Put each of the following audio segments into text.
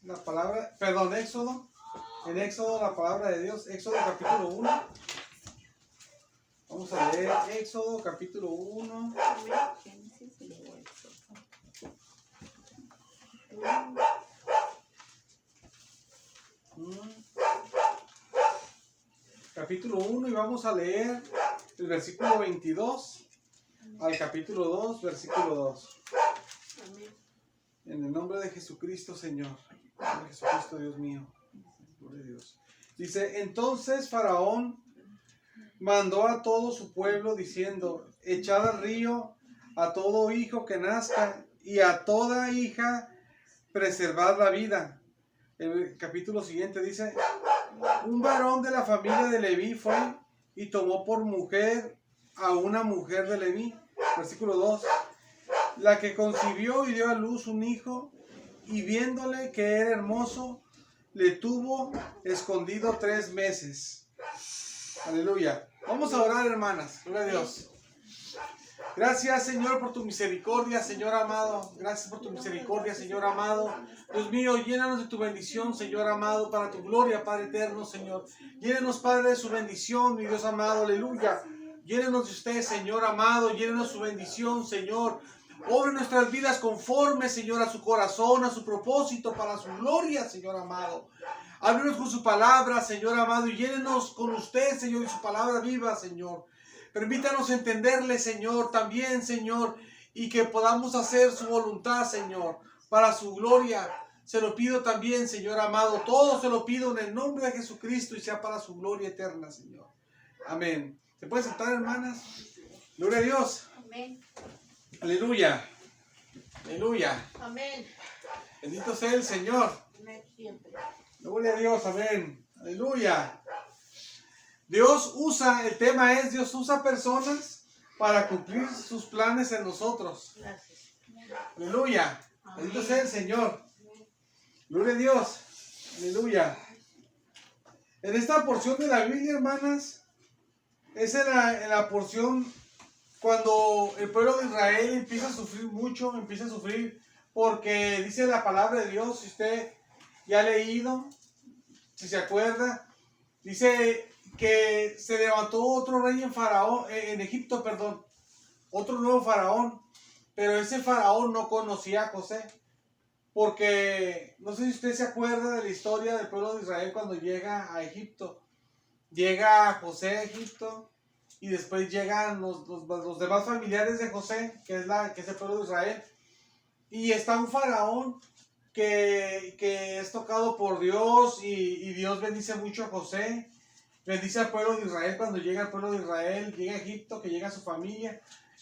la palabra, perdón, Éxodo. En Éxodo, la palabra de Dios, Éxodo capítulo 1. Vamos a leer Éxodo capítulo 1. Génesis y luego Éxodo. Capítulo 1 y vamos a leer el versículo 22 al capítulo 2, versículo 2. Amén. En el nombre de Jesucristo, Señor. En el nombre de Jesucristo, Dios mío. Gloria a Dios. Dice, entonces Faraón mandó a todo su pueblo diciendo, echad al río a todo hijo que nazca y a toda hija preservad la vida. El capítulo siguiente dice, un varón de la familia de Leví fue y tomó por mujer a una mujer de Leví. Versículo 2. La que concibió y dio a luz un hijo, y viéndole que era hermoso, le tuvo escondido 3 meses. Aleluya. Vamos a orar, hermanas. Gloria a Dios. Gracias, Señor, por tu misericordia, Señor amado. Gracias por tu misericordia, Señor amado. Dios mío, llénanos de tu bendición, Señor amado, para tu gloria, Padre eterno, Señor. Llénenos, Padre, de su bendición, mi Dios amado. Aleluya. Llénenos de usted, Señor amado. Llénenos su bendición, Señor. Obre nuestras vidas conforme, Señor, a su corazón, a su propósito, para su gloria, Señor amado. Ábrenos con su palabra, Señor amado, y llénenos con usted, Señor, y su palabra viva, Señor. Permítanos entenderle, Señor, también, Señor, y que podamos hacer su voluntad, Señor, para su gloria. Se lo pido también, Señor amado. Todo se lo pido en el nombre de Jesucristo y sea para su gloria eterna, Señor. Amén. ¿Se pueden sentar, hermanas? Gloria a Dios. Amén. Aleluya. Aleluya. Amén. Bendito sea el Señor. Amén. Siempre. Gloria a Dios. Amén. Aleluya. Dios usa, el tema es, Dios usa personas para cumplir sus planes en nosotros. Gracias. Aleluya. Bendito sea el Señor. Gloria a Dios. Aleluya. En esta porción de la Biblia, hermanas, es en la porción cuando el pueblo de Israel empieza a sufrir mucho, empieza a sufrir porque dice la palabra de Dios, si usted ya ha leído, si se acuerda, dice que se levantó otro rey en Egipto, perdón, otro nuevo faraón, pero ese faraón no conocía a José, porque no sé si usted se acuerda de la historia del pueblo de Israel cuando llega a Egipto. Llega José a Egipto y después llegan los demás familiares de José, que es el pueblo de Israel, y está un faraón que es tocado por Dios y Dios bendice mucho a José. Bendice al pueblo de Israel cuando llega el pueblo de Israel, llega a Egipto, que llega a su familia.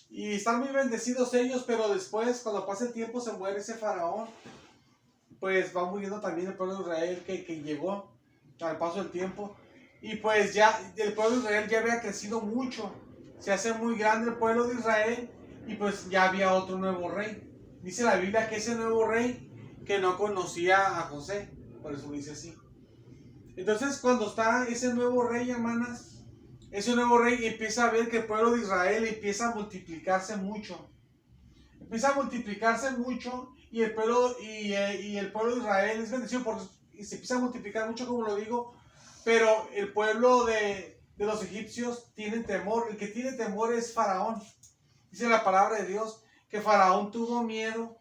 Y están muy bendecidos ellos, pero después, cuando pasa el tiempo, se muere ese faraón. Pues va muriendo también el pueblo de Israel que llegó al paso del tiempo. Y pues ya el pueblo de Israel ya había crecido mucho. Se hace muy grande el pueblo de Israel y pues ya había otro nuevo rey. Dice la Biblia que ese nuevo rey que no conocía a José. Por eso dice así. Entonces, cuando está ese nuevo rey, hermanas, ese nuevo rey empieza a ver que el pueblo de Israel empieza a multiplicarse mucho. Empieza a multiplicarse mucho y el pueblo de Israel es bendecido y se empieza a multiplicar mucho, como lo digo, pero el pueblo de los egipcios tiene temor. El que tiene temor es Faraón. Dice la palabra de Dios que Faraón tuvo miedo,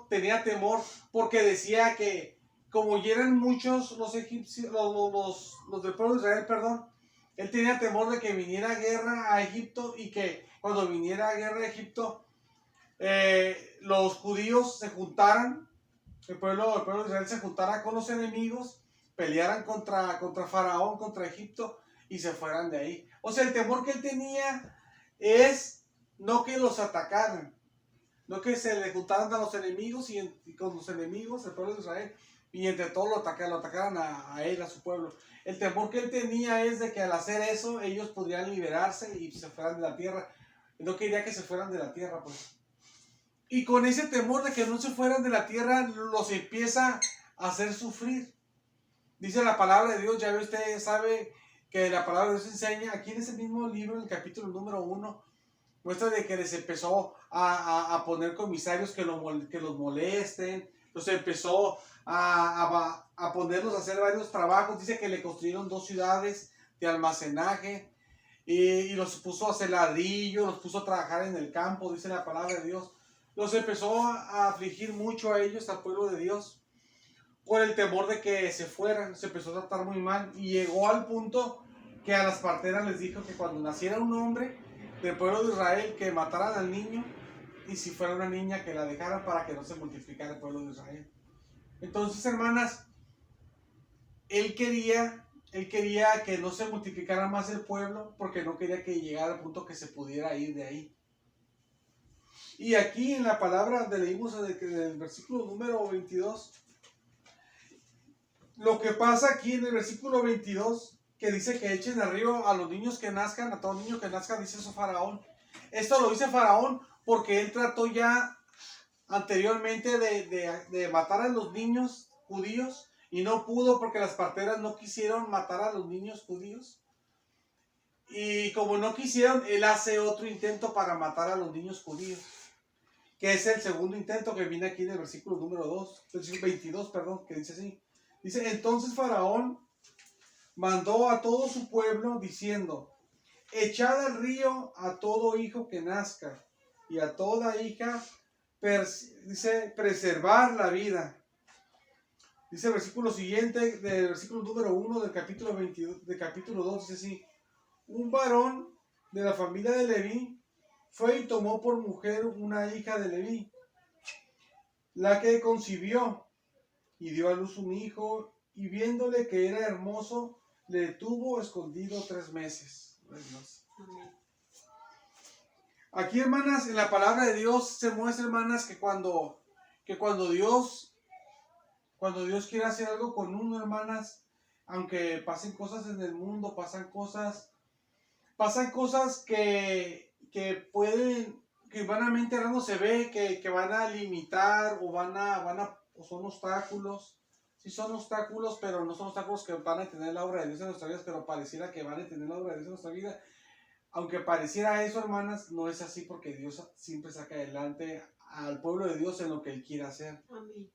tenía temor, porque decía que como ya eran muchos los egipcios, los del pueblo de Israel, perdón, él tenía temor de que viniera guerra a Egipto y que cuando viniera guerra a Egipto, los judíos se juntaran, el pueblo de Israel se juntara con los enemigos, pelearan contra Faraón, contra Egipto y se fueran de ahí. O sea, el temor que él tenía es no que los atacaran, no que se le juntaran a los enemigos y con los enemigos, el pueblo de Israel, y entre todos lo atacaran a él, a su pueblo. El temor que él tenía es de que al hacer eso, ellos podrían liberarse y se fueran de la tierra. No quería que se fueran de la tierra, pues. Y con ese temor de que no se fueran de la tierra, los empieza a hacer sufrir. Dice la palabra de Dios, ya ve usted, sabe que la palabra de Dios enseña, aquí en ese mismo libro, en el capítulo número 1, muestra de que les empezó a poner comisarios que los molesten, los empezó a ponerlos a hacer varios trabajos. Dice que le construyeron 2 ciudades de almacenaje y los puso a hacer ladrillo, los puso a trabajar en el campo, dice la palabra de Dios. Los empezó a afligir mucho a ellos, al pueblo de Dios, por el temor de que se fueran. Se empezó a tratar muy mal y llegó al punto que a las parteras les dijo que cuando naciera un hombre del pueblo de Israel, que mataran al niño, y si fuera una niña, que la dejaran para que no se multiplicara el pueblo de Israel. Entonces, hermanas, él quería que no se multiplicara más el pueblo, porque no quería que llegara al punto que se pudiera ir de ahí. Y aquí en la palabra leímos en el versículo número 22, lo que pasa aquí en el versículo 22, que dice que echen al río a los niños que nazcan, a todo niño que nazca, dice eso Faraón. Esto lo dice Faraón porque él trató ya anteriormente de matar a los niños judíos y no pudo porque las parteras no quisieron matar a los niños judíos. Y como no quisieron, él hace otro intento para matar a los niños judíos, que es el segundo intento que viene aquí en el versículo número 2, versículo 22, perdón, que dice así. Dice, entonces Faraón mandó a todo su pueblo diciendo, echad al río a todo hijo que nazca y a toda hija, dice, preservar la vida. Dice el versículo siguiente, del versículo número 1 del capítulo 22, del capítulo 2, dice así, un varón de la familia de Leví fue y tomó por mujer una hija de Leví, la que concibió y dio a luz un hijo, y viéndole que era hermoso, le tuvo escondido 3 meses. Amén. Aquí, hermanas, en la palabra de Dios se muestra, hermanas, que cuando Dios quiere hacer algo con uno, hermanas, aunque pasen cosas en el mundo, pasan cosas que pueden, que humanamente no se ve, que van a limitar o son obstáculos. Sí son obstáculos, pero no son obstáculos que van a tener la obra de Dios en nuestra vida, pero pareciera que van a tener la obra de Dios en nuestra vida. Aunque pareciera eso, hermanas, no es así, porque Dios siempre saca adelante al pueblo de Dios en lo que Él quiere hacer. Amén.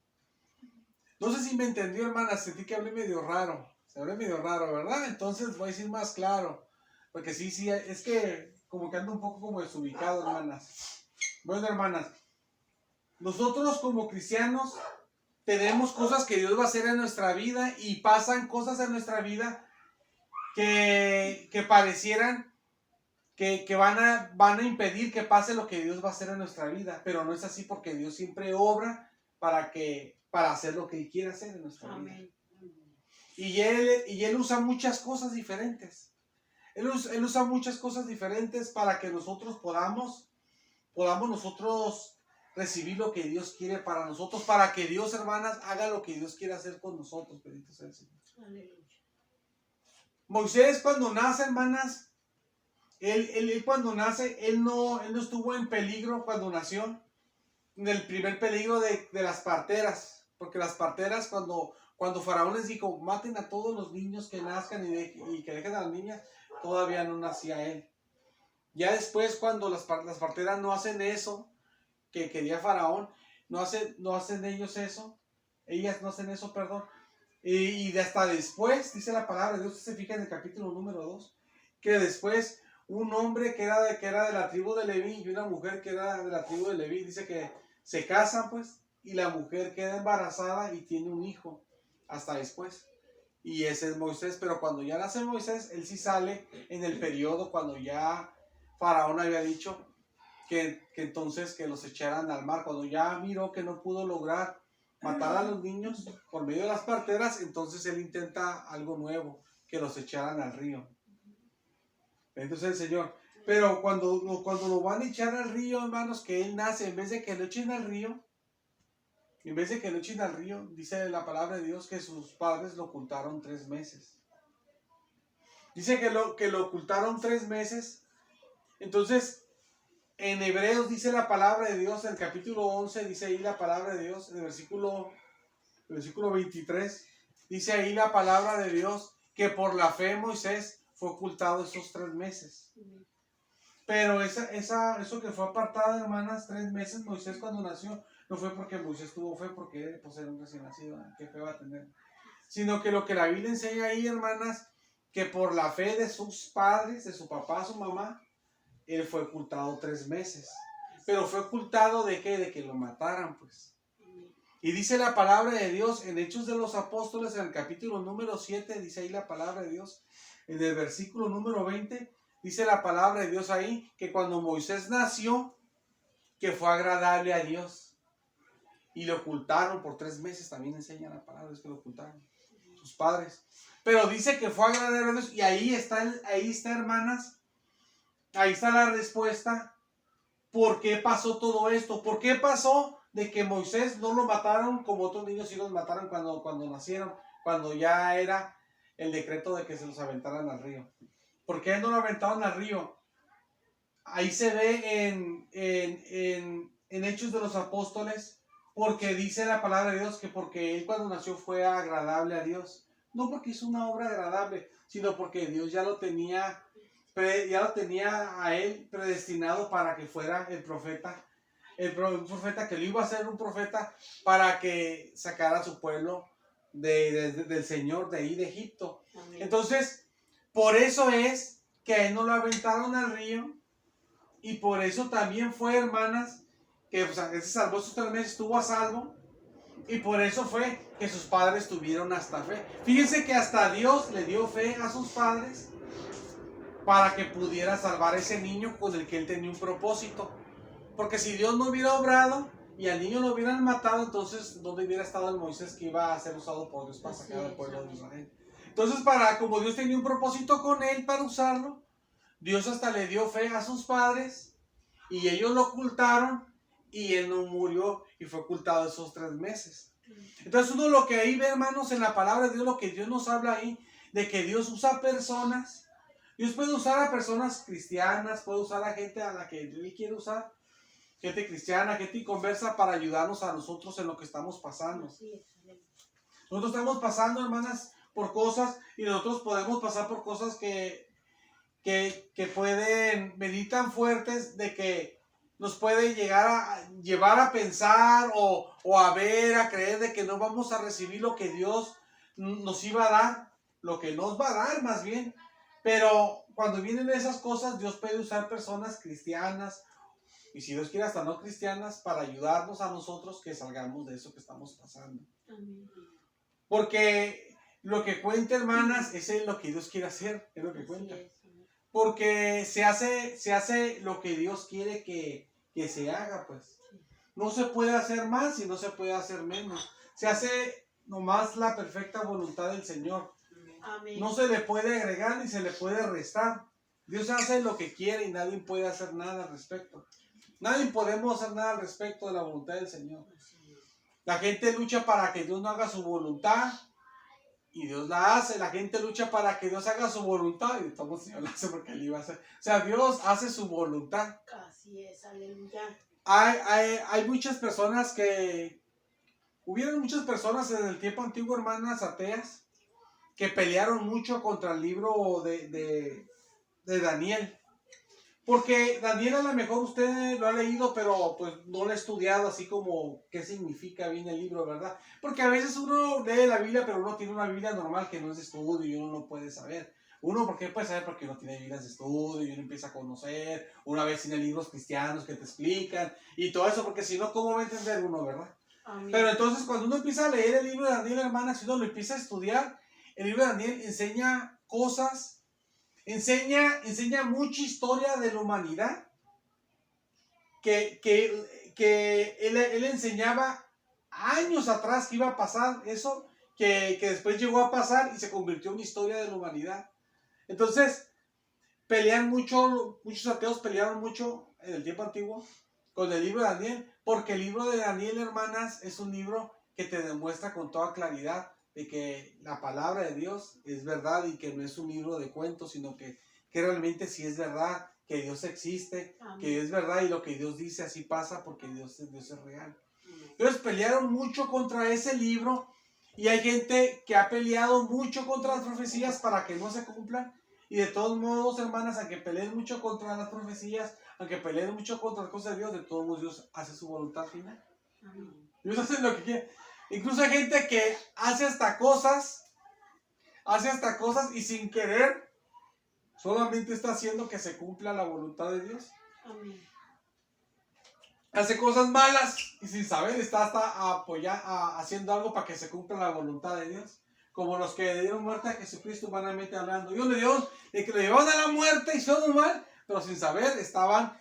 No sé si me entendió, hermanas, sentí que hablé medio raro. Se hablé medio raro, ¿verdad? Entonces voy a decir más claro. Porque sí, es que como que ando un poco como desubicado, hermanas. Bueno, hermanas, nosotros como cristianos tenemos cosas que Dios va a hacer en nuestra vida y pasan cosas en nuestra vida que parecieran que van a impedir que pase lo que Dios va a hacer en nuestra vida, pero no es así, porque Dios siempre obra para hacer lo que Él quiere hacer en nuestra Amén. vida. Y él usa muchas cosas diferentes. Él usa muchas cosas diferentes para que nosotros podamos nosotros recibir lo que Dios quiere para nosotros, para que Dios, hermanas, haga lo que Dios quiere hacer con nosotros. Bendito sea el Señor. Aleluya. Moisés, cuando nace, hermanas, él cuando nace, él no estuvo en peligro cuando nació, en el primer peligro de las parteras, porque las parteras, cuando Faraón les dijo, maten a todos los niños que nazcan y que dejen a las niñas, todavía no nacía él. Ya después, cuando las parteras no hacen eso que quería Faraón, no hacen ellas no hacen eso, perdón, y hasta después, dice la palabra de Dios, se fija en el capítulo número 2, que después un hombre que era de la tribu de Leví y una mujer que era de la tribu de Leví, dice que se casan, pues, y la mujer queda embarazada y tiene un hijo hasta después. Y ese es Moisés, pero cuando ya nace Moisés, él sí sale en el periodo cuando ya Faraón había dicho que entonces que los echaran al mar. Cuando ya miró que no pudo lograr matar a los niños por medio de las parteras, entonces él intenta algo nuevo, que los echaran al río. Entonces el Señor, pero cuando lo van a echar al río, hermanos, que él nace, en vez de que lo echen al río, dice la palabra de Dios que sus padres lo ocultaron 3 meses. Dice que lo ocultaron 3 meses. Entonces, en Hebreos dice la palabra de Dios, en el capítulo 11, dice ahí la palabra de Dios, en el versículo 23, dice ahí la palabra de Dios, que por la fe Moisés fue ocultado esos 3 meses. Pero eso que fue apartado, hermanas, 3 meses, Moisés cuando nació, no fue porque Moisés tuvo fe, porque pues, era un recién nacido, qué fe va a tener. Sino que lo que la Biblia enseña ahí, hermanas, que por la fe de sus padres, de su papá, su mamá, él fue ocultado 3 meses. Pero fue ocultado de qué? De que lo mataran, pues. Y dice la palabra de Dios en Hechos de los Apóstoles, en el capítulo número 7, dice ahí la palabra de Dios, en el versículo número 20, dice la palabra de Dios ahí, que cuando Moisés nació, que fue agradable a Dios. Y lo ocultaron por 3 meses, también enseña la palabra, es que lo ocultaron sus padres. Pero dice que fue agradable a Dios, y ahí está, hermanas, ahí está la respuesta. ¿Por qué pasó todo esto? ¿Por qué pasó de que Moisés no lo mataron como otros niños sí los mataron cuando nacieron? Cuando ya era el decreto de que se los aventaran al río. ¿Por qué no lo aventaron al río? Ahí se ve en Hechos de los Apóstoles, porque dice la palabra de Dios que porque él cuando nació fue agradable a Dios. No porque hizo una obra agradable, sino porque Dios ya lo tenía a él predestinado para que fuera el profeta, un profeta que lo iba a ser un profeta para que sacara a su pueblo del Señor de ahí de Egipto. Amén. Entonces, por eso es que a él no lo aventaron al río, y por eso también fue, hermanas, que pues, él se salvó esos 3 meses, estuvo a salvo, y por eso fue que sus padres tuvieron hasta fe. Fíjense que hasta Dios le dio fe a sus padres para que pudiera salvar a ese niño con el que él tenía un propósito. Porque si Dios no hubiera obrado y al niño lo hubieran matado, entonces ¿dónde hubiera estado el Moisés que iba a ser usado por Dios para sacar al pueblo de Israel? Entonces, como Dios tenía un propósito con él para usarlo, Dios hasta le dio fe a sus padres y ellos lo ocultaron y él no murió y fue ocultado esos 3 meses. Entonces uno lo que ahí ve, hermanos, en la palabra de Dios, lo que Dios nos habla ahí, de que Dios usa personas. Dios puede usar a personas cristianas, puede usar a gente a la que Él quiere usar, gente cristiana, gente inconversa, para ayudarnos a nosotros en lo que estamos pasando. Nosotros estamos pasando, hermanas, por cosas, y nosotros podemos pasar por cosas que pueden venir tan fuertes de que nos puede llevar a pensar o a ver, a creer de que no vamos a recibir lo que Dios nos iba a dar, lo que nos va a dar más bien. Pero cuando vienen esas cosas, Dios puede usar personas cristianas, y si Dios quiere hasta no cristianas, para ayudarnos a nosotros que salgamos de eso que estamos pasando. Amén. Porque lo que cuenta, hermanas, es lo que Dios quiere hacer, es lo que cuenta. Porque se hace lo que Dios quiere que se haga, pues. No se puede hacer más y no se puede hacer menos. Se hace nomás la perfecta voluntad del Señor. Amén. No se le puede agregar ni se le puede restar. Dios hace lo que quiere y nadie puede hacer nada al respecto. Nadie podemos hacer nada al respecto de la voluntad del Señor. La gente lucha para que Dios no haga su voluntad y Dios la hace. La gente lucha para que Dios haga su voluntad y todo el Señor la hace porque Él iba a hacer. O sea, Dios hace su voluntad. Así es, aleluya. Hay muchas personas hubieron muchas personas en el tiempo antiguo, hermanas ateas, que pelearon mucho contra el libro de Daniel. Porque Daniel a lo mejor usted lo ha leído, pero pues no lo ha estudiado así como qué significa bien el libro, ¿verdad? Porque a veces uno lee la Biblia, pero uno tiene una Biblia normal que no es de estudio y uno no puede saber. Uno, ¿por qué puede saber? Porque uno tiene Biblias de estudio y uno empieza a conocer. Una vez tiene libros cristianos que te explican y todo eso, porque si no, ¿cómo va a entender uno, verdad? Amén. Pero entonces cuando uno empieza a leer el libro de Daniel, hermanas, si uno lo empieza a estudiar, el libro de Daniel enseña cosas. Enseña mucha historia de la humanidad que él enseñaba años atrás que iba a pasar eso, que después llegó a pasar y se convirtió en una historia de la humanidad. Entonces, muchos ateos pelearon mucho en el tiempo antiguo con el libro de Daniel, porque el libro de Daniel, hermanas, es un libro que te demuestra con toda claridad de que la palabra de Dios es verdad y que no es un libro de cuentos, sino que realmente sí es verdad, que Dios existe, amén, que es verdad y lo que Dios dice así pasa porque Dios es real. Amén. Entonces pelearon mucho contra ese libro y hay gente que ha peleado mucho contra las profecías para que no se cumplan. Y de todos modos, hermanas, aunque peleen mucho contra las profecías, aunque peleen mucho contra las cosas de Dios, de todos modos Dios hace su voluntad final. Amén. Dios hace lo que quiere. Incluso hay gente que hace hasta cosas y sin querer, solamente está haciendo que se cumpla la voluntad de Dios. Amén. Hace cosas malas y sin saber está hasta haciendo algo para que se cumpla la voluntad de Dios. Como los que le dieron muerte a Jesucristo humanamente hablando. Dios le dio de que le llevaron a la muerte y hicieron mal, pero sin saber estaban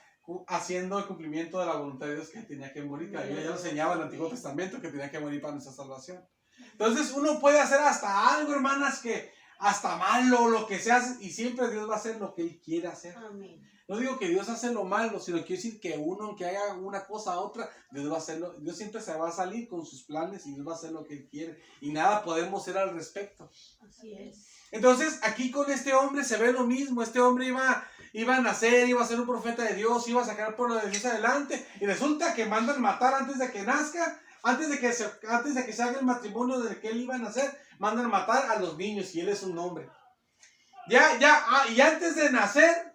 haciendo el cumplimiento de la voluntad de Dios, que tenía que morir. Que la Biblia ya lo enseñaba en el Antiguo Testamento, que tenía que morir para nuestra salvación. Entonces uno puede hacer hasta algo, hermanas, que hasta malo, lo que sea, y siempre Dios va a hacer lo que Él quiere hacer. Amén. No digo que Dios hace lo malo, sino quiero decir que uno, aunque haga una cosa u otra, Dios va a hacerlo. Dios siempre se va a salir con sus planes y Dios va a hacer lo que Él quiere. Y nada podemos hacer al respecto. Así es. Entonces, aquí con este hombre se ve lo mismo. Este hombre iba a nacer, iba a ser un profeta de Dios, iba a sacar el pueblo de Dios adelante. Y resulta que mandan matar antes de que nazca, antes de que se haga el matrimonio del que él iba a nacer, mandan matar a los niños y él es un hombre. Y antes de nacer,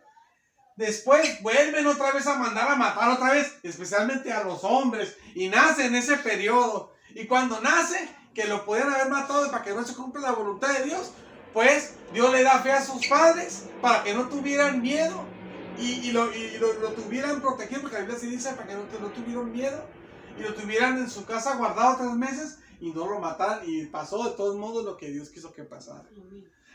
después vuelven otra vez a mandar a matar otra vez, especialmente a los hombres. Y nace en ese periodo. Y cuando nace, que lo pudieran haber matado para que no se cumpla la voluntad de Dios, pues Dios le da fe a sus padres para que no tuvieran miedo y lo tuvieran protegido, porque la Biblia se dice para que no tuvieran miedo y lo tuvieran en su casa guardado 3 meses y no lo mataran, y pasó de todos modos lo que Dios quiso que pasara.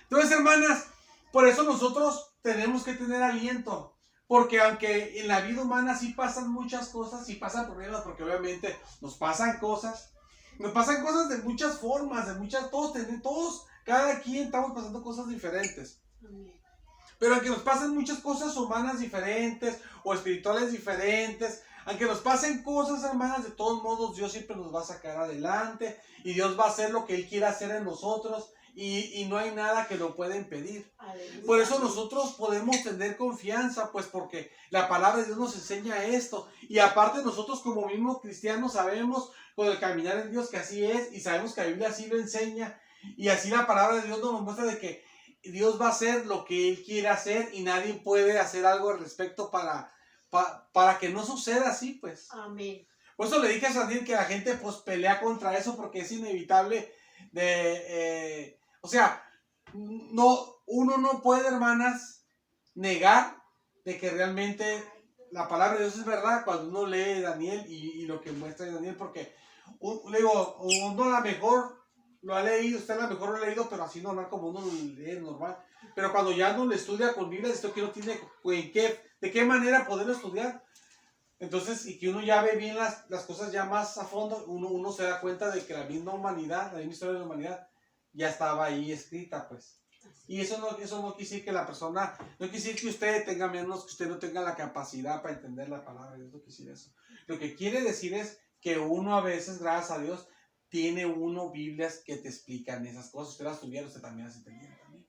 Entonces, hermanas, por eso nosotros tenemos que tener aliento, porque aunque en la vida humana sí pasan muchas cosas, sí pasan problemas, porque obviamente nos pasan cosas de muchas formas, todos, cada quien estamos pasando cosas diferentes. Pero aunque nos pasen muchas cosas humanas diferentes o espirituales diferentes, aunque nos pasen cosas, hermanas, de todos modos Dios siempre nos va a sacar adelante y Dios va a hacer lo que Él quiera hacer en nosotros y no hay nada que lo pueda impedir. Aleluya. Por eso nosotros podemos tener confianza, pues porque la palabra de Dios nos enseña esto. Y aparte nosotros como mismos cristianos sabemos con el caminar en Dios que así es y sabemos que la Biblia así lo enseña. Y así la palabra de Dios nos muestra de que Dios va a hacer lo que Él quiere hacer y nadie puede hacer algo al respecto para que no suceda así, pues. Amén. Por eso le dije a Sandir que la gente pues pelea contra eso porque es inevitable o sea, uno no puede, hermanas, negar de que realmente la palabra de Dios es verdad cuando uno lee Daniel y lo que muestra en Daniel, porque le digo, uno a lo mejor lo ha leído, usted a lo mejor lo ha leído, pero así normal como uno lo lee normal. Pero cuando ya no lo estudia con Biblia, esto que no tiene de qué manera poderlo estudiar. Entonces, y que uno ya ve bien las cosas ya más a fondo, uno se da cuenta de que la misma humanidad, la misma historia de la humanidad, ya estaba ahí escrita, pues. Y eso no quiere decir que la persona, no quiere decir que usted tenga menos, que usted no tenga la capacidad para entender la palabra, no quiere decir eso. Lo que quiere decir es que uno a veces, gracias a Dios, tiene Biblias que te explican esas cosas. Usted las tuviera, usted también las entendiera también.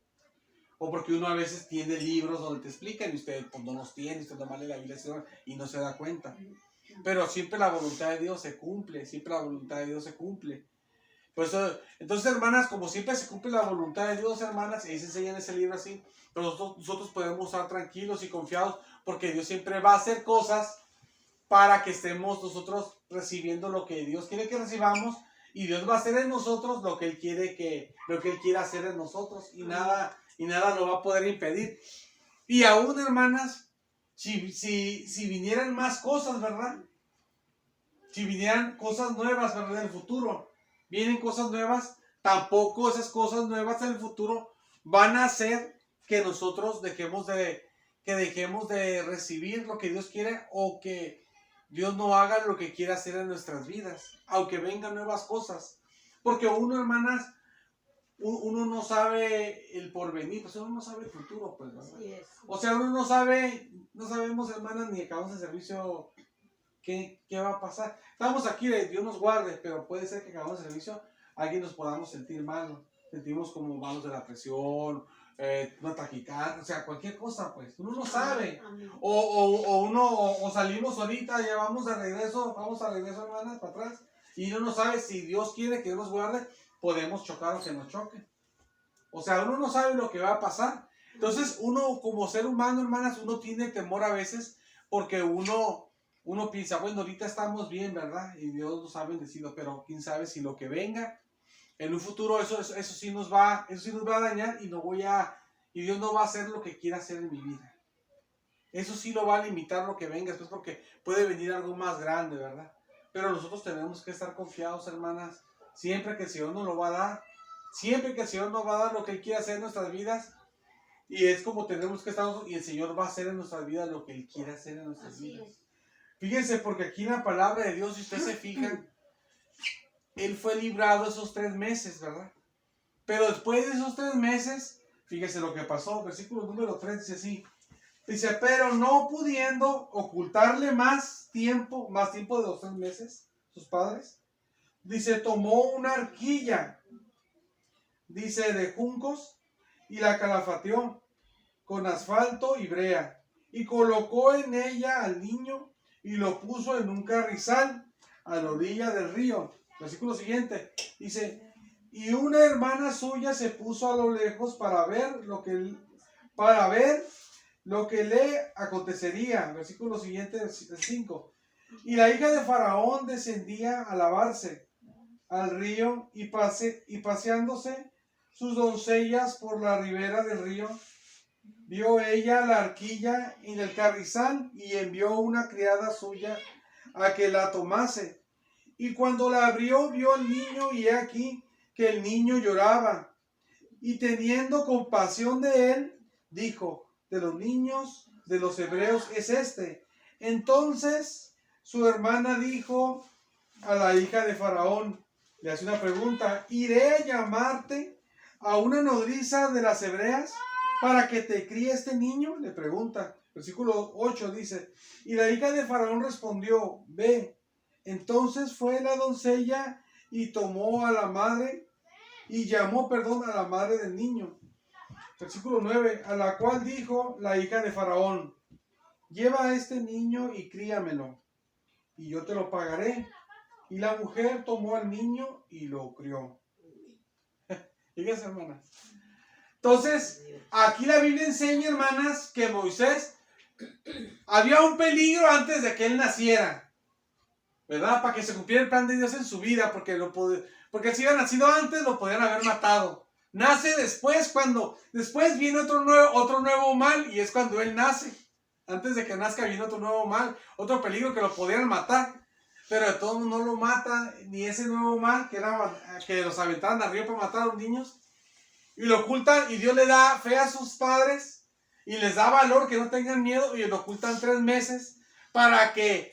O porque uno a veces tiene libros donde te explican y usted pues, no los tiene, usted nomás lee la Biblia y no se da cuenta. Pero siempre la voluntad de Dios se cumple, siempre la voluntad de Dios se cumple. Pues, entonces, hermanas, como siempre se cumple la voluntad de Dios, hermanas, y se enseña en ese libro así, pero nosotros podemos estar tranquilos y confiados porque Dios siempre va a hacer cosas para que estemos nosotros recibiendo lo que Dios quiere que recibamos y Dios va a hacer en nosotros lo que Él quiere hacer en nosotros y nada lo va a poder impedir. Y aún, hermanas, si vinieran más cosas, ¿verdad? Si vinieran cosas nuevas, ¿verdad? En el futuro. Vienen cosas nuevas, tampoco esas cosas nuevas en el futuro van a hacer que nosotros dejemos de recibir lo que Dios quiere o que Dios no haga lo que quiere hacer en nuestras vidas, aunque vengan nuevas cosas. Porque uno, hermanas, uno no sabe el porvenir, pues uno no sabe el futuro, pues, ¿verdad? Sí, o sea, uno no sabemos, hermanas, ni acabamos de servicio. ¿Qué va a pasar? Estamos aquí, Dios nos guarde, pero puede ser que acabamos el servicio, alguien nos podamos sentir mal, sentimos como malos de la presión, una taquicardia, o sea, cualquier cosa, pues, uno no sabe. O salimos ahorita, ya vamos a regreso, hermanas, para atrás, y uno no sabe si Dios quiere que Dios nos guarde, podemos chocar o que nos choque. O sea, uno no sabe lo que va a pasar. Entonces, uno como ser humano, hermanas, uno tiene temor a veces, porque uno uno piensa, bueno, ahorita estamos bien, ¿verdad? Y Dios nos ha bendecido, pero quién sabe si lo que venga en un futuro eso sí nos va a dañar y Dios no va a hacer lo que quiera hacer en mi vida. Eso sí lo va a limitar lo que venga después, porque puede venir algo más grande, ¿verdad? Pero nosotros tenemos que estar confiados, hermanas, siempre que el Señor nos lo va a dar, siempre que el Señor nos va a dar lo que Él quiere hacer en nuestras vidas. Y es como tenemos que estar nosotros, y el Señor va a hacer en nuestras vidas lo que Él quiere hacer en nuestras vidas. Fíjense, porque aquí en la palabra de Dios, si ustedes se fijan, Él fue librado esos 3 meses, ¿verdad? Pero después de esos 3 meses, fíjense lo que pasó, versículo número 3 dice así, dice, pero no pudiendo ocultarle más tiempo de los 3 meses, sus padres, dice, tomó una arquilla, dice, de juncos, y la calafateó con asfalto y brea, y colocó en ella al niño, y lo puso en un carrizal a la orilla del río. Versículo siguiente, dice, y una hermana suya se puso a lo lejos para ver lo que le acontecería. Versículo siguiente, el 5. Y la hija de Faraón descendía a lavarse al río y paseándose sus doncellas por la ribera del río, vio ella la arquilla en el carrizal y envió una criada suya a que la tomase. Y cuando la abrió, vio al niño, y he aquí que el niño lloraba. Y teniendo compasión de él, dijo, de los niños de los hebreos es este. Entonces su hermana dijo a la hija de Faraón, le hace una pregunta, ¿iré a llamarte a una nodriza de las hebreas para que te críe este niño? Le pregunta. Versículo 8 dice, y la hija de Faraón respondió, ve. Entonces fue la doncella y tomó a la madre, y llamó, a la madre del niño. Versículo 9, a la cual dijo la hija de Faraón, lleva a este niño y críamelo, y yo te lo pagaré. Y la mujer tomó al niño y lo crió. Fíjense, hermanas. Entonces, aquí la Biblia enseña, hermanas, que Moisés había un peligro antes de que él naciera, ¿verdad? Para que se cumpliera el plan de Dios en su vida, porque si hubiera nacido antes, lo podían haber matado. Nace después, después viene otro nuevo mal, y es cuando él nace. Antes de que nazca viene otro nuevo mal, otro peligro que lo podían matar. Pero de todos no lo mata, ni ese nuevo mal, que era que los aventaran al río para matar a los niños. Y lo ocultan, y Dios le da fe a sus padres, y les da valor, que no tengan miedo, y lo ocultan 3 meses, para que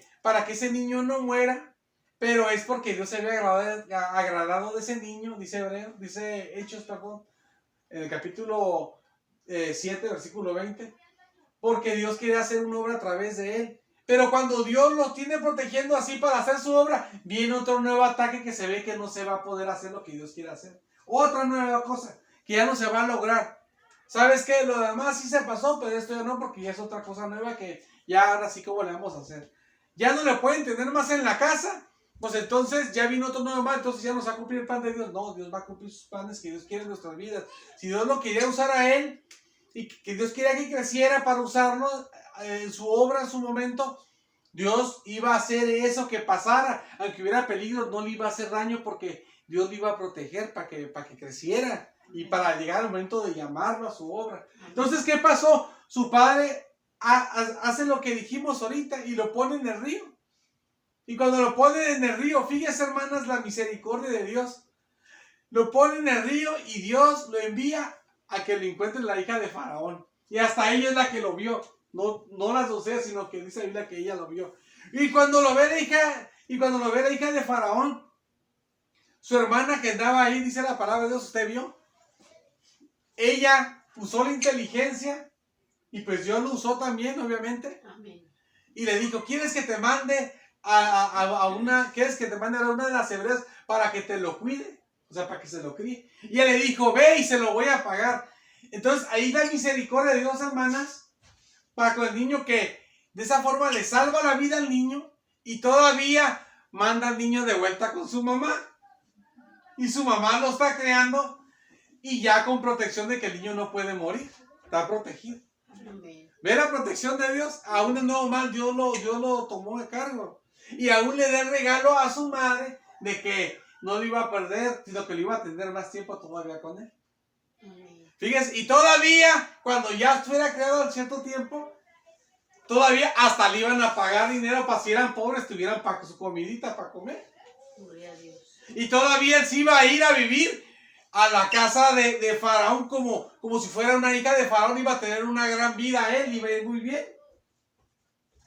ese niño no muera. Pero es porque Dios se había agradado de ese niño, dice Hechos, en el capítulo 7, versículo 20, porque Dios quería hacer una obra a través de él. Pero cuando Dios lo tiene protegiendo así para hacer su obra, viene otro nuevo ataque que se ve que no se va a poder hacer lo que Dios quiere hacer. Otra nueva cosa que ya no se va a lograr. ¿Sabes qué? Lo demás sí se pasó, pero esto ya no, porque ya es otra cosa nueva que ya ahora sí como le vamos a hacer. Ya no le pueden tener más en la casa, pues entonces ya vino otro nuevo mal, entonces ya no se va a cumplir el plan de Dios. No, Dios va a cumplir sus planes que Dios quiere en nuestras vidas. Si Dios lo quería usar a él, y que Dios quería que creciera para usarlo en su obra, en su momento, Dios iba a hacer eso que pasara, aunque hubiera peligro, no le iba a hacer daño, porque Dios lo iba a proteger para que creciera y para llegar al momento de llamarlo a su obra. Entonces, ¿qué pasó? Su padre hace lo que dijimos ahorita y lo pone en el río. Y cuando lo pone en el río, fíjense, hermanas, la misericordia de Dios. Lo pone en el río y Dios lo envía a que lo encuentre la hija de Faraón. Y hasta ella es la que lo vio. No las doncellas, sino que dice la Biblia que ella lo vio. Y cuando lo ve la hija de Faraón, su hermana que andaba ahí, dice la palabra de Dios, ¿usted vio? Ella usó la inteligencia, y pues Dios lo usó también, obviamente. Amén. Y le dijo, ¿quieres que te mande a una de las hebreas para que te lo cuide? O sea, para que se lo críe. Y él le dijo, ve y se lo voy a pagar. Entonces, ahí la misericordia de Dios, hermanas, para con el niño, que de esa forma le salva la vida al niño, y todavía manda al niño de vuelta con su mamá. Y su mamá lo está creando, y ya con protección de que el niño no puede morir. Está protegido. Amén. ¿Ve la protección de Dios? Aún el nuevo mal Dios lo tomó de cargo. Y aún le da el regalo a su madre de que no lo iba a perder, sino que lo iba a tener más tiempo todavía con él. Amén. Fíjese, y todavía, cuando ya estuviera creado cierto tiempo, todavía hasta le iban a pagar dinero para si eran pobres, tuvieran para su comidita para comer. Gloria a Dios. Y todavía él se iba a ir a vivir a la casa de Faraón como si fuera una hija de Faraón, iba a tener una gran vida él, iba a ir muy bien.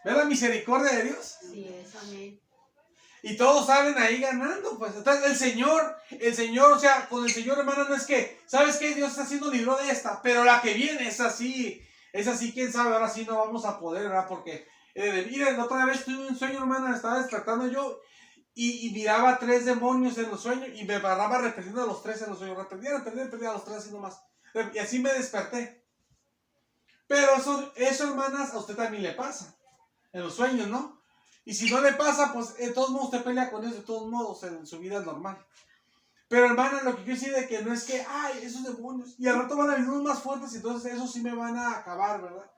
¿Ve la misericordia de Dios? Sí es, amén. Y todos salen ahí ganando, pues. Entonces el Señor, o sea, con el Señor, hermano, no es que, ¿sabes qué? Dios está haciendo libró de esta, pero la que viene es así, quién sabe, ahora sí no vamos a poder, ¿verdad? Porque, miren, otra vez tuve un sueño, hermana, estaba despertando yo y miraba 3 demonios en los sueños y me paraba repitiendo a los 3 en los sueños, repetía a los 3 así nomás. Y así me desperté. Pero eso, hermanas, a usted también le pasa, en los sueños, ¿no? Y si no le pasa, pues de todos modos usted pelea con eso, de todos modos en su vida normal. Pero hermana, lo que quiero decir es que no es que, ay, esos demonios, y al rato van a venir unos más fuertes y entonces esos sí me van a acabar, ¿verdad?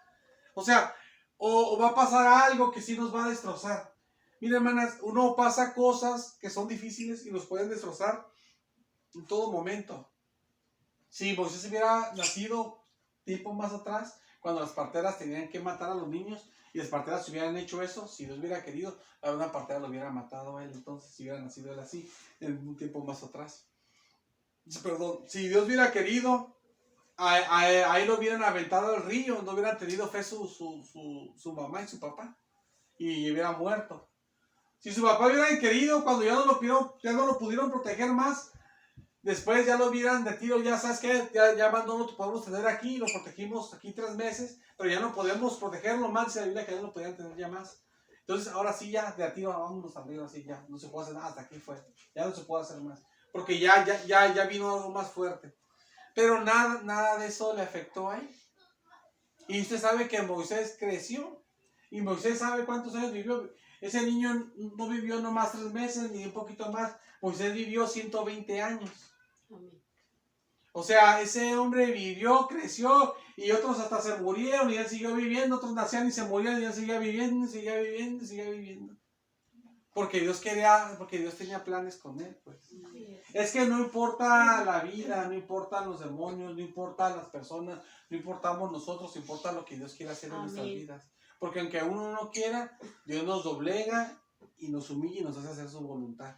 O sea, o va a pasar algo que sí nos va a destrozar. Mira, hermanas, uno pasa cosas que son difíciles y nos pueden destrozar en todo momento. Si Moisés hubiera nacido tiempo más atrás, cuando las parteras tenían que matar a los niños, y las parteras hubieran hecho eso, si Dios hubiera querido, a una partera lo hubiera matado a él, entonces si hubiera nacido él así, en un tiempo más atrás. Perdón, si Dios hubiera querido, ahí lo hubieran aventado al río, no hubieran tenido fe su mamá y su papá, y hubiera muerto. Si su papá hubiera querido, cuando ya no lo pudieron proteger más, después ya lo hubieran de tiro, ya sabes que ya no lo podemos tener aquí, lo protegimos aquí 3 meses, pero ya no podemos protegerlo más, dice la Biblia que ya no lo podían tener ya más. Entonces ahora sí ya de a tiro vámonos arriba, así ya, no se puede hacer nada, hasta aquí fue, ya no se puede hacer más, porque ya vino algo más fuerte. Pero nada de eso le afectó a él. Y usted sabe que Moisés creció, y Moisés sabe cuántos años vivió. Ese niño no vivió nomás 3 meses, ni un poquito más, Moisés vivió 120 años. Amén. O sea, ese hombre vivió, creció, y otros hasta se murieron y él siguió viviendo, otros nacían y se morían y él seguía viviendo, seguía viviendo, seguía viviendo. Porque Dios tenía planes con él, pues. Sí Es que no importa la vida, no importan los demonios, no importan las personas, no importamos nosotros, importa lo que Dios quiere hacer en nuestras vidas. Porque aunque uno no quiera, Dios nos doblega y nos humilla y nos hace hacer su voluntad.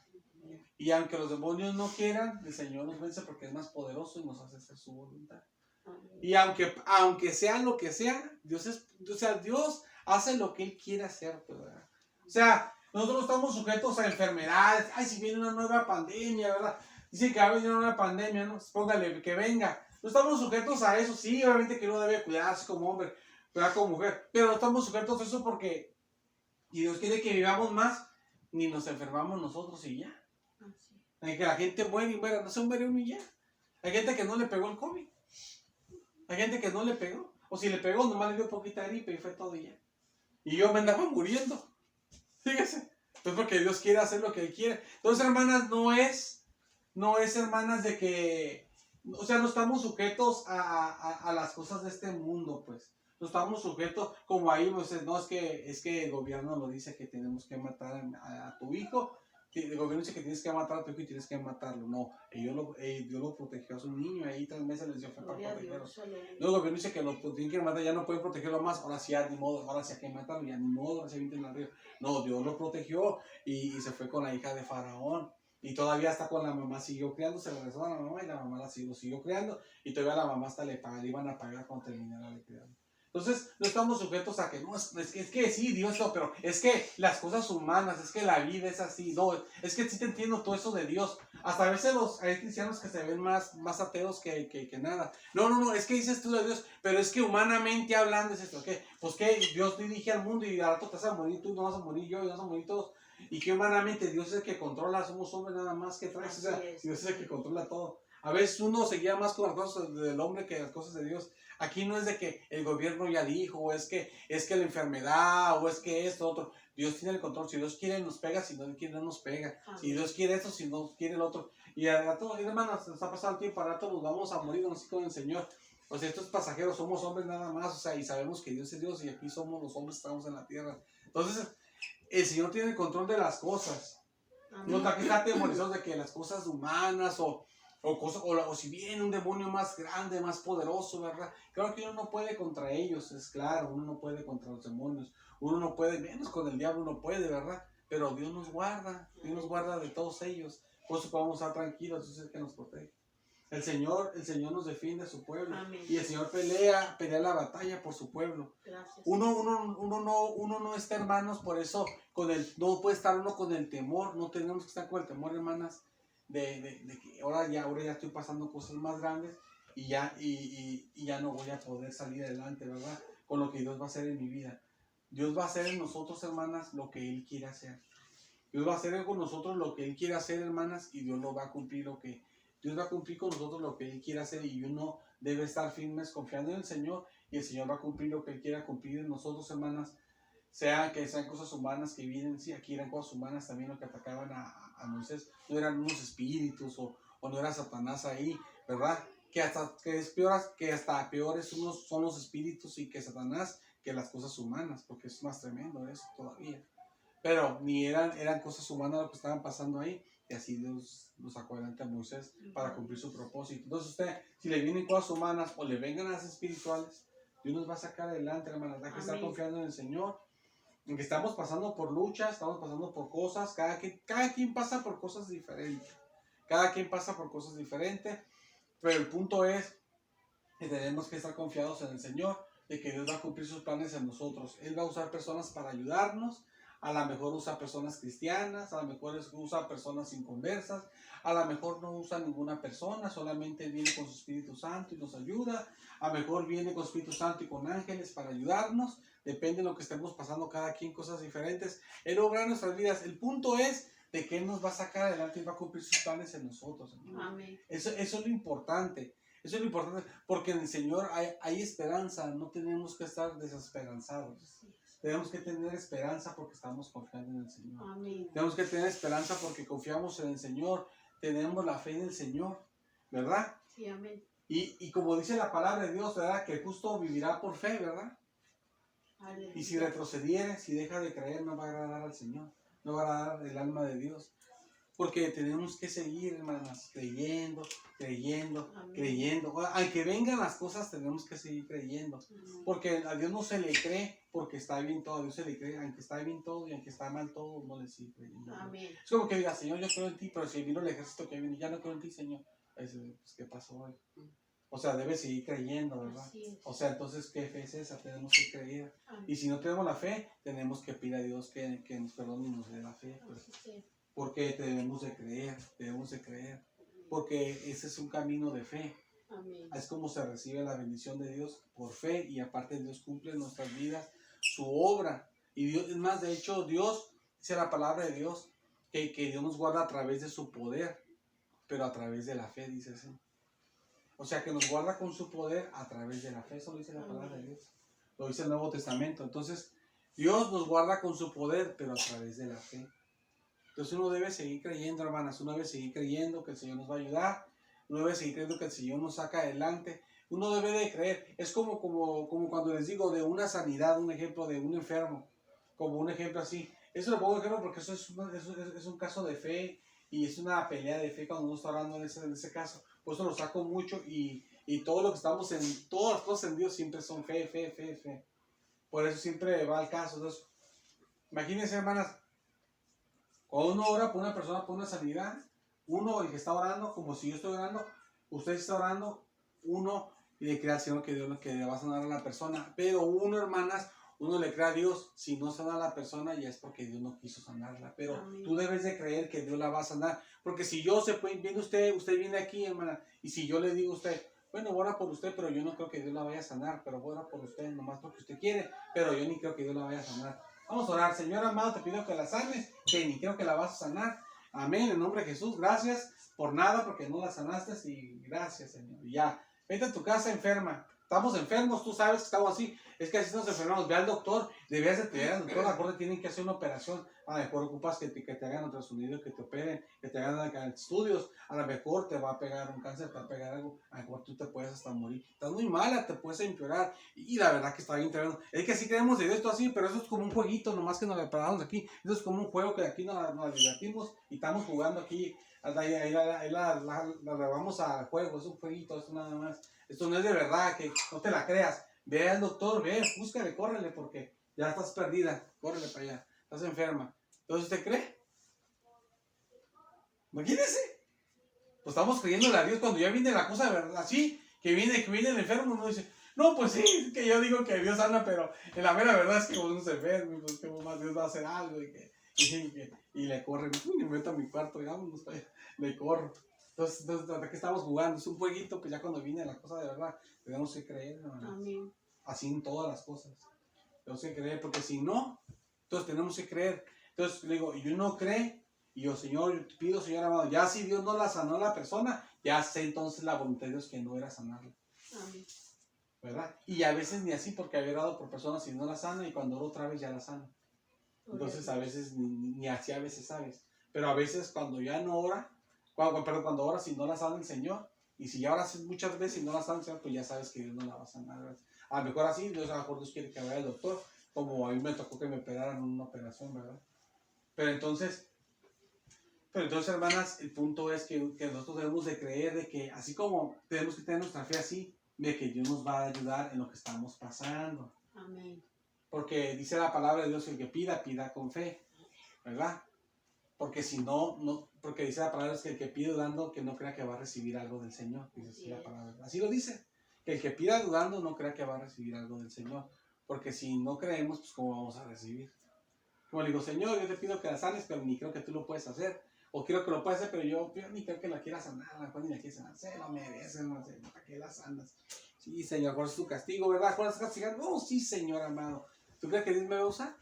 Y aunque los demonios no quieran, el Señor nos vence porque es más poderoso y nos hace hacer su voluntad. Amén. Y aunque sea lo que sea, Dios hace lo que Él quiere hacer, ¿verdad? O sea, nosotros no estamos sujetos a enfermedades. Ay, si viene una nueva pandemia, ¿verdad? Dicen que va a venir una nueva pandemia, ¿no? Póngale que venga. No estamos sujetos a eso. Sí, obviamente que uno debe cuidarse como hombre, ¿verdad? Como mujer. Pero no estamos sujetos a eso porque y Dios quiere que vivamos más, ni nos enfermamos nosotros y ya. Así. Hay que la gente muere y muere, no se muere uno y ya. Hay gente que no le pegó el COVID. Hay gente que no le pegó. O si le pegó, nomás le dio poquita gripe y fue todo y ya. Y yo me andaba muriendo. Fíjese. Entonces porque Dios quiere hacer lo que Él quiere. Entonces, hermanas, no es hermanas de que, o sea, no estamos sujetos a las cosas de este mundo, pues. No estamos sujetos, como ahí, pues, no, es que el gobierno lo dice que tenemos que matar a tu hijo. El gobierno dice que tienes que matar a tu hijo y tienes que matarlo. No, Dios lo protegió a su niño, ahí 3 meses les dio fe para protegerlo. Luego el gobierno dice que lo tienen que matar, ya no pueden protegerlo más. Ahora sí, ya ni modo, ahora sí hay que matarlo, ya ni modo, ahora se avienten arriba. No, Dios lo protegió y se fue con la hija de Faraón. Y todavía hasta con la mamá siguió criando, se regresó a la mamá y la mamá lo siguió criando. Y todavía la mamá hasta le iban a pagar cuando terminara de criar. Entonces, no estamos sujetos a que, no, es que sí, Dios no, pero es que las cosas humanas, es que la vida es así, no, es que sí te entiendo todo eso de Dios. Hasta a veces hay cristianos que se ven más ateos que nada. No, es que dices tú de Dios, pero es que humanamente hablando es esto, ¿qué? Pues que Dios dirige al mundo y al rato te vas a morir tú, no vas a morir yo, y vas a morir todos. Y que humanamente Dios es el que controla, somos hombres nada más que traes, o sea, Dios es el que controla todo. A veces uno se guía más con las cosas del hombre que las cosas de Dios. Aquí no es de que el gobierno ya dijo, o es que la enfermedad, o es que esto, otro. Dios tiene el control. Si Dios quiere nos pega, si no quiere no nos pega. Amén. Si Dios quiere esto, si no quiere el otro. Y a todos, hermanos, nos ha pasado el tiempo, a rato nos vamos a morir, así con el Señor. O sea, estos pasajeros somos hombres nada más, o sea, y sabemos que Dios es Dios y aquí somos los hombres que estamos en la tierra. Entonces, el Señor tiene el control de las cosas. No está aquí está atemorizado de que las cosas humanas o si viene un demonio más grande, más poderoso, ¿verdad? Creo que uno no puede contra ellos, es claro, uno no puede contra los demonios, uno no puede, menos con el diablo uno puede, ¿verdad? Pero Dios nos guarda de todos ellos, por eso podemos estar tranquilos, Dios es el que nos protege. El Señor nos defiende a su pueblo. Amén. Y el Señor pelea la batalla por su pueblo. Gracias. Uno no está, hermanos, por eso no puede estar uno con el temor. No tenemos que estar con el temor, hermanas, de que ahora ya estoy pasando cosas más grandes y ya no voy a poder salir adelante, ¿verdad? Con lo que Dios va a hacer en mi vida. Dios va a hacer en nosotros, hermanas, lo que Él quiere hacer. Dios va a hacer con nosotros lo que Él quiere hacer, hermanas, y Dios lo va a cumplir Dios va a cumplir con nosotros lo que Él quiere hacer y uno debe estar firmes confiando en el Señor y el Señor va a cumplir lo que Él quiera cumplir en nosotros, hermanas. Sean cosas humanas que vienen, sí, aquí eran cosas humanas también lo que atacaban a Moisés. No eran unos espíritus o no era Satanás ahí, ¿verdad? Que hasta peores son los espíritus y que Satanás que las cosas humanas, porque es más tremendo eso todavía. Pero ni eran cosas humanas lo que estaban pasando ahí. Y así Dios los sacó adelante a Moisés para cumplir su propósito. Entonces usted, si le vienen cosas humanas o le vengan las espirituales, Dios nos va a sacar adelante, hermanas. Hay que estar confiando en el Señor. En que estamos pasando por luchas, estamos pasando por cosas. Cada quien pasa por cosas diferentes. Cada quien pasa por cosas diferentes. Pero el punto es que tenemos que estar confiados en el Señor, de que Dios va a cumplir sus planes en nosotros. Él va a usar personas para ayudarnos. A lo mejor usa personas cristianas, a lo mejor usa personas inconversas, a lo mejor no usa ninguna persona, solamente viene con su Espíritu Santo y nos ayuda. A lo mejor viene con Espíritu Santo y con ángeles para ayudarnos. Depende de lo que estemos pasando, cada quien cosas diferentes. Él obra en nuestras vidas. El punto es de que Él nos va a sacar adelante y va a cumplir sus planes en nosotros. Amén. Eso es lo importante. Eso es lo importante, porque en el Señor hay esperanza. No tenemos que estar desesperanzados. Tenemos que tener esperanza porque estamos confiando en el Señor. Amén. Tenemos que tener esperanza porque confiamos en el Señor. Tenemos la fe en el Señor, ¿verdad? Sí, amén. Y como dice la palabra de Dios, ¿verdad? Que el justo vivirá por fe, ¿verdad? Aleluya. Y si retrocediere, si deja de creer, no va a agradar al Señor. No va a agradar el alma de Dios. Porque tenemos que seguir, hermanas, creyendo. Amén. Aunque vengan las cosas, tenemos que seguir creyendo. Amén. Porque a Dios no se le cree porque está bien todo. A Dios se le cree, aunque está bien todo y aunque está mal todo, no le sigue creyendo. Amén. Es como que diga, Señor, yo creo en ti, pero si vino el ejército que viene, ya no creo en ti, Señor. Pues, ¿qué pasó hoy? O sea, debe seguir creyendo, ¿verdad? Así es. O sea, entonces, ¿qué fe es esa? Tenemos que creer. Amén. Y si no tenemos la fe, tenemos que pedir a Dios que nos perdone y nos dé la fe. Pues, Así sea. porque debemos de creer. Porque ese es un camino de fe. Amén. Es como se recibe la bendición de Dios por fe y aparte Dios cumple en nuestras vidas su obra. Y Dios, es más, de hecho, Dios, dice la palabra de Dios, que Dios nos guarda a través de su poder, pero a través de la fe, dice así. O sea, que nos guarda con su poder a través de la fe. Eso lo dice la palabra de Dios. Lo dice el Nuevo Testamento. Entonces, Dios nos guarda con su poder, pero a través de la fe. Entonces uno debe seguir creyendo, hermanas. Uno debe seguir creyendo que el Señor nos va a ayudar. Uno debe seguir creyendo que el Señor nos saca adelante. Uno debe de creer. Es como cuando les digo de una sanidad, un ejemplo de un enfermo. Como un ejemplo así. Eso lo pongo de ejemplo porque eso es un caso de fe. Y es una pelea de fe cuando uno está hablando en ese caso. Por eso lo saco mucho y todo lo que estamos en, todas las cosas en Dios siempre son fe. Por eso siempre va al caso. Entonces, imagínense, hermanas, cuando uno ora por una persona, por una sanidad, uno, el que está orando, como si yo estoy orando, usted está orando, uno le cree al Señor que Dios que le va a sanar a la persona. Pero uno, hermanas, uno le cree a Dios, si no sana a la persona ya es porque Dios no quiso sanarla. Pero Amén. tú debes de creer que Dios la va a sanar. Porque si viene usted viene aquí, hermana, y si yo le digo a usted, bueno, ora por usted, pero yo no creo que Dios la vaya a sanar, pero ora por usted nomás porque usted quiere, pero yo ni creo que Dios la vaya a sanar. Vamos a orar. Señor amado, te pido que la sanes, que ni creo que la vas a sanar. Amén, en nombre de Jesús. Gracias por nada, porque no la sanaste y gracias, Señor. Y ya, vete a tu casa enferma. Estamos enfermos, tú sabes que estamos así. Es que así nos enfermamos. Ve al doctor, debías de pedir al doctor, a lo mejor te tienen que hacer una operación. A lo mejor ocupas que te hagan ultrasonido, que te operen, que te hagan estudios. A lo mejor te va a pegar un cáncer, te va a pegar algo. A lo mejor tú te puedes hasta morir. Estás muy mala, te puedes empeorar. Y la verdad que está bien tremendo. Es que sí creemos de esto así, pero eso es como un jueguito, nomás que nos le paramos aquí. Eso es como un juego que aquí nos divertimos y estamos jugando aquí. Ahí la vamos al juego, es un jueguito, es nada más. Esto no es de verdad, que no te la creas. Ve al doctor, ve, búscale, córrele, porque ya estás perdida. Córrele para allá, estás enferma. Entonces, ¿usted cree? Imagínese. Pues estamos creyéndole a Dios cuando ya viene la cosa de verdad, así, que viene el enfermo, uno dice, no, pues sí, es que yo digo que Dios sana, pero en la mera verdad es que uno se enferma, pues que más Dios va a hacer algo y le corre, me meto a mi cuarto y vámonos, le corro. Entonces, ¿de qué estamos jugando? Es un jueguito, pues ya cuando viene la cosa de verdad, tenemos que creer, hermano. Amén. Así en todas las cosas. Tenemos que creer, porque si no, entonces tenemos que creer. Entonces le digo, y uno cree, y yo, Señor, yo te pido, Señor amado, ya si Dios no la sanó a la persona, ya sé entonces la voluntad de Dios que no era sanarla. Amén. ¿Verdad? Y a veces ni así, porque había orado por personas y no la sana, y cuando oro otra vez ya la sana. Entonces a veces ni así a veces sabes. Pero a veces cuando ya no ora, cuando oras y no la sana el Señor, y si ya oras muchas veces y no la sana el Señor, pues ya sabes que Dios no la va a sanar, ¿verdad? A lo mejor así, Dios, a lo mejor Dios quiere que vaya al doctor, como a mí me tocó que me operaran en una operación, ¿verdad? Pero entonces, hermanas, el punto es que nosotros debemos de creer de que, así como tenemos que tener nuestra fe así, de que Dios nos va a ayudar en lo que estamos pasando. Amén. Porque dice la palabra de Dios, el que pida, pida con fe, ¿verdad? Porque si no, porque dice la palabra es que el que pide dudando, que no crea que va a recibir algo del Señor. Dice así la palabra. Así lo dice. Que el que pida dudando, no crea que va a recibir algo del Señor. Porque si no creemos, pues ¿cómo vamos a recibir? Como le digo, Señor, yo te pido que la sanes, pero ni creo que tú lo puedes hacer. O quiero que lo puedas hacer, pero yo ni creo que la quieras sanar. Ni la quieres sanar. Se lo merecen, no sé, ¿para qué la sanas? Sí, Señor, ¿cuál es tu castigo, verdad? ¿Cuál es tu castigo? No, sí, Señor amado. ¿Tú crees que Dios me va a usar?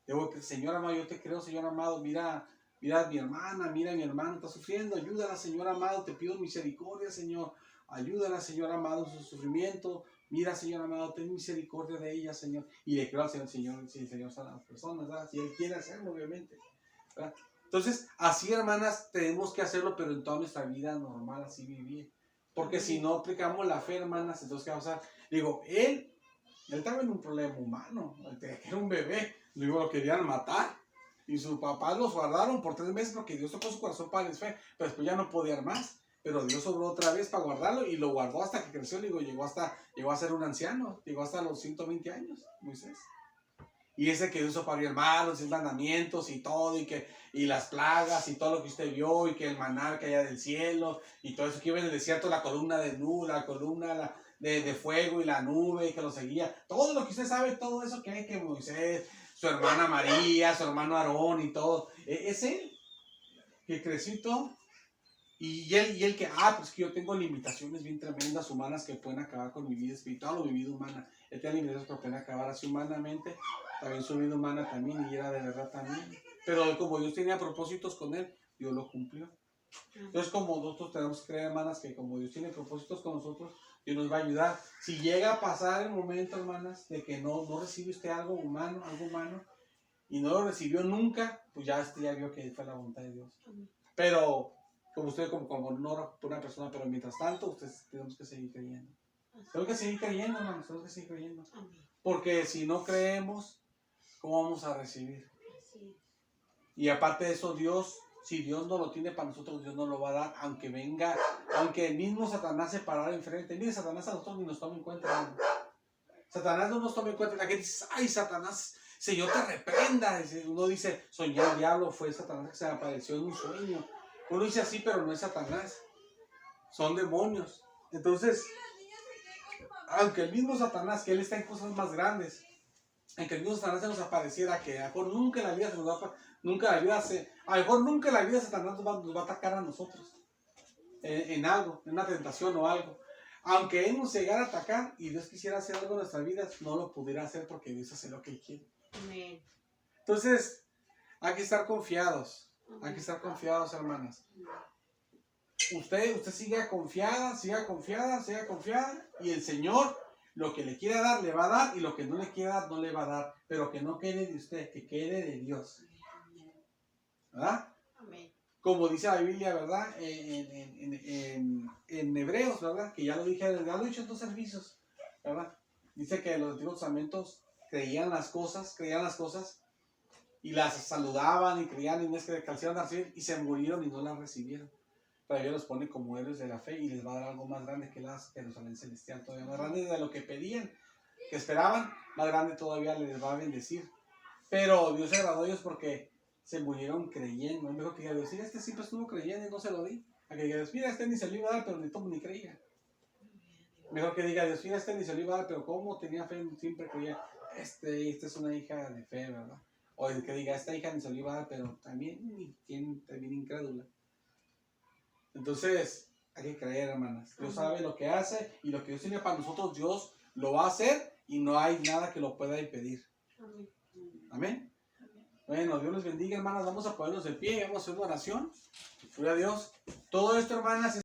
Digo, Señor amado, yo te creo, Señor amado, mira a mi hermana, mira a mi hermano, está sufriendo, ayúdala, Señor amado, te pido misericordia, Señor, ayúdala, Señor amado, en su sufrimiento, mira, Señor amado, ten misericordia de ella, Señor, y le creo al Señor, si el Señor sana a las personas, ¿verdad? Si Él quiere hacerlo, obviamente, ¿verdad? Entonces, así, hermanas, tenemos que hacerlo, pero en toda nuestra vida normal, así vivir, porque si no aplicamos la fe, hermanas, entonces, ¿qué va a pasar? Digo, él estaba en un problema humano, era un bebé, lo querían matar. Y sus papás los guardaron por 3 meses porque Dios tocó su corazón para darles fe. Pero después ya no podían más. Pero Dios sobró otra vez para guardarlo y lo guardó hasta que creció. Digo, llegó a ser un anciano. Llegó hasta los 120 años, Moisés. Y ese que Dios para abrir el mar, los 10 mandamientos y todo. Y las plagas y todo lo que usted vio. Y que el maná caía del cielo. Y todo eso que iba en el desierto, la columna de nube, la columna de fuego y la nube que lo seguía. Todo lo que usted sabe, todo eso que hay que Moisés, su hermana María, su hermano Aarón y todo. Es él que creció y todo. Y él que, pues que yo tengo limitaciones bien tremendas humanas que pueden acabar con mi vida espiritual o mi vida humana. Él tiene limitaciones que pueden acabar así humanamente, también su vida humana también, y era de verdad también. Pero como Dios tenía propósitos con él, Dios lo cumplió. Entonces, como nosotros tenemos que creer, hermanas, que como Dios tiene propósitos con nosotros, Dios nos va a ayudar. Si llega a pasar el momento, hermanas, de que no recibe usted algo humano, y no lo recibió nunca, pues ya vio que fue la voluntad de Dios. Pero, como usted, como no ora por una persona, pero mientras tanto, ustedes tenemos que seguir creyendo. Tenemos que seguir creyendo, hermanos, tenemos que seguir creyendo. Porque si no creemos, ¿cómo vamos a recibir? Y aparte de eso, Dios, si Dios no lo tiene para nosotros, Dios no lo va a dar, aunque venga, aunque el mismo Satanás se parara enfrente. Mire, Satanás a nosotros ni nos toma en cuenta, hermano. Satanás no nos toma en cuenta. La gente dice, ay, Satanás, Señor te reprenda. Uno dice, soñé al diablo, fue Satanás que se apareció en un sueño. Uno dice así, pero no es Satanás. Son demonios. Entonces, aunque el mismo Satanás, que él está en cosas más grandes, aunque el mismo Satanás se nos apareciera, que a lo mejor nunca en la vida se nos va a... a lo mejor nunca en la vida Satanás nos va a atacar a nosotros. En algo, en una tentación o algo. Aunque Él nos llegara a atacar y Dios quisiera hacer algo en nuestras vidas, no lo pudiera hacer porque Dios hace lo que Él quiere. Amén. Entonces, hay que estar confiados. Hay que estar confiados, hermanas. Usted siga confiada, y el Señor lo que le quiera dar, le va a dar, y lo que no le quiera dar, no le va a dar. Pero que no quede de usted, que quede de Dios. ¿verdad? Amén. Como dice la Biblia, ¿verdad? En Hebreos, ¿verdad? Que ya lo dije, ya lo he dicho en 2 servicios, ¿verdad? Dice que los Antiguos Testamentos creían las cosas y las saludaban y creían en que alcanzaron a recibir y se murieron y no las recibieron. Pero Dios los pone como héroes de la fe y les va a dar algo más grande que las Jerusalén celestial, todavía más grande de lo que pedían, que esperaban, más grande todavía les va a bendecir. Pero Dios se agradó a ellos porque se murieron creyendo. Mejor que diga Dios, mira, este siempre estuvo creyendo y no se lo di. A que diga Dios, mira, este ni se lo iba a dar, pero ni creía. Mejor que diga Dios, mira, este ni se lo iba a dar, pero como tenía fe, siempre creía. Esta es una hija de fe, ¿verdad? O el que diga, esta hija ni se lo iba a dar, pero también incrédula. Entonces, hay que creer, hermanas. Dios sabe lo que hace y lo que Dios tiene para nosotros, Dios lo va a hacer y no hay nada que lo pueda impedir. Amén. Amén. Bueno, Dios les bendiga, hermanas. Vamos a ponernos de pie y vamos a hacer una oración. Gloria a Dios. Todo esto, hermanas,